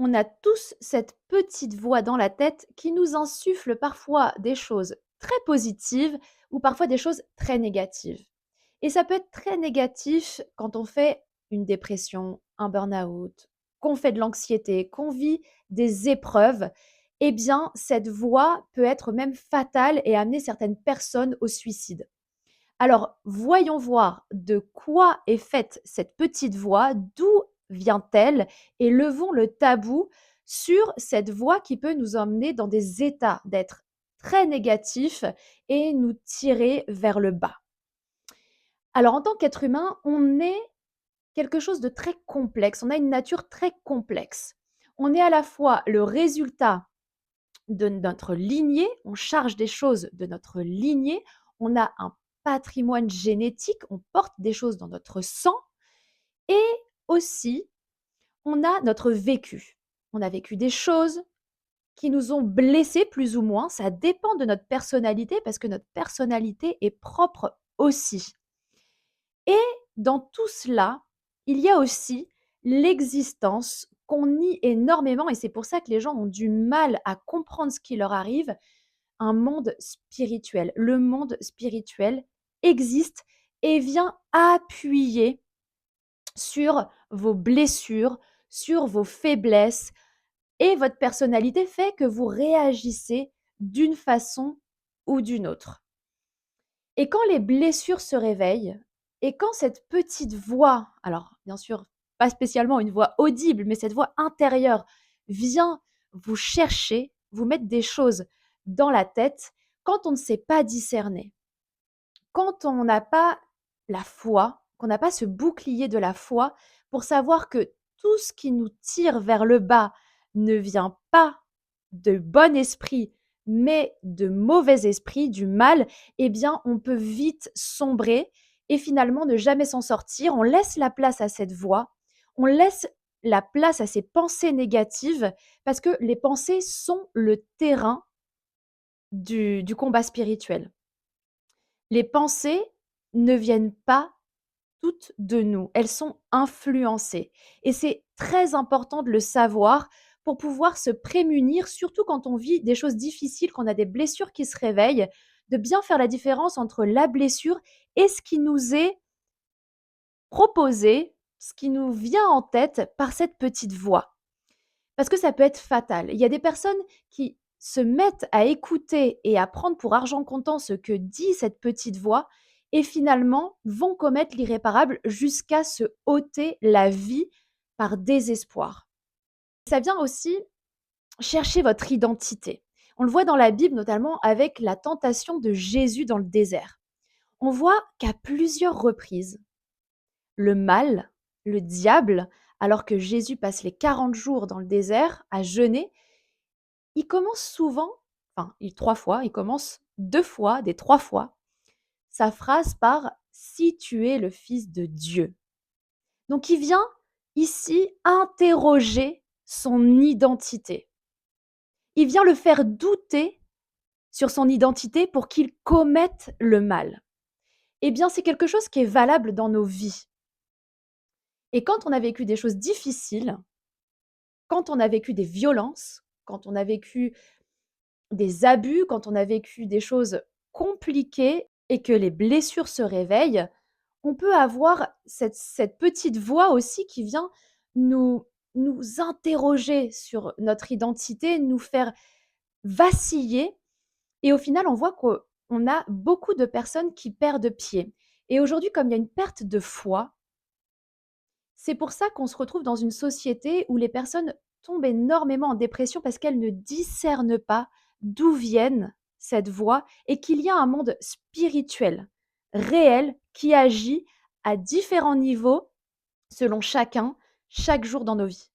On a tous cette petite voix dans la tête qui nous insuffle parfois des choses très positives ou parfois des choses très négatives. Et ça peut être très négatif quand on fait une dépression, un burn-out, qu'on fait de l'anxiété, qu'on vit des épreuves. Eh bien, cette voix peut être même fatale et amener certaines personnes au suicide. Alors, voyons voir de quoi est faite cette petite voix, d'où vient-elle et levons le tabou sur cette voix qui peut nous emmener dans des états d'être très négatifs et nous tirer vers le bas. Alors, en tant qu'être humain, on est quelque chose de très complexe, on a une nature très complexe. On est à la fois le résultat de notre lignée, on charge des choses de notre lignée, on a un patrimoine génétique, on porte des choses dans notre sang et aussi on a notre vécu. On a vécu des choses qui nous ont blessés plus ou moins, ça dépend de notre personnalité parce que notre personnalité est propre aussi. Et dans tout cela, il y a aussi l'existence qu'on nie énormément et c'est pour ça que les gens ont du mal à comprendre ce qui leur arrive, un monde spirituel. Le monde spirituel existe et vient appuyer sur vos blessures, sur vos faiblesses et votre personnalité fait que vous réagissez d'une façon ou d'une autre. Et quand les blessures se réveillent et quand cette petite voix, alors bien sûr, pas spécialement une voix audible, mais cette voix intérieure vient vous chercher, vous mettre des choses dans la tête, quand on ne sait pas discerner, quand on n'a pas la foi, qu'on n'a pas ce bouclier de la foi pour savoir que tout ce qui nous tire vers le bas ne vient pas de bon esprit, mais de mauvais esprit, du mal, eh bien, on peut vite sombrer et finalement ne jamais s'en sortir. On laisse la place à cette voix, on laisse la place à ces pensées négatives parce que les pensées sont le terrain du combat spirituel. Les pensées ne viennent pas toutes de nous, elles sont influencées et c'est très important de le savoir pour pouvoir se prémunir, surtout quand on vit des choses difficiles, qu'on a des blessures qui se réveillent, de bien faire la différence entre la blessure et ce qui nous est proposé, ce qui nous vient en tête par cette petite voix. Parce que ça peut être fatal. Il y a des personnes qui se mettent à écouter et à prendre pour argent comptant ce que dit cette petite voix et finalement vont commettre l'irréparable jusqu'à se ôter la vie par désespoir. Ça vient aussi chercher votre identité. On le voit dans la Bible notamment avec la tentation de Jésus dans le désert. On voit qu'à plusieurs reprises, le mal, le diable, alors que Jésus passe les 40 jours dans le désert à jeûner, il commence souvent, enfin, 3 fois, il commence 2 fois, des 3 fois, sa phrase par: «Si tu es le fils de Dieu». Donc il vient ici interroger son identité. Il vient le faire douter sur son identité pour qu'il commette le mal. Eh bien, c'est quelque chose qui est valable dans nos vies. Et quand on a vécu des choses difficiles, quand on a vécu des violences, quand on a vécu des abus, quand on a vécu des choses compliquées et que les blessures se réveillent, on peut avoir cette petite voix aussi qui vient nous nous interroger sur notre identité, nous faire vaciller et au final, on voit qu'on a beaucoup de personnes qui perdent pied et aujourd'hui, comme il y a une perte de foi, c'est pour ça qu'on se retrouve dans une société où les personnes tombent énormément en dépression parce qu'elles ne discernent pas d'où viennent cette voix et qu'il y a un monde spirituel, réel, qui agit à différents niveaux selon chacun, chaque jour dans nos vies.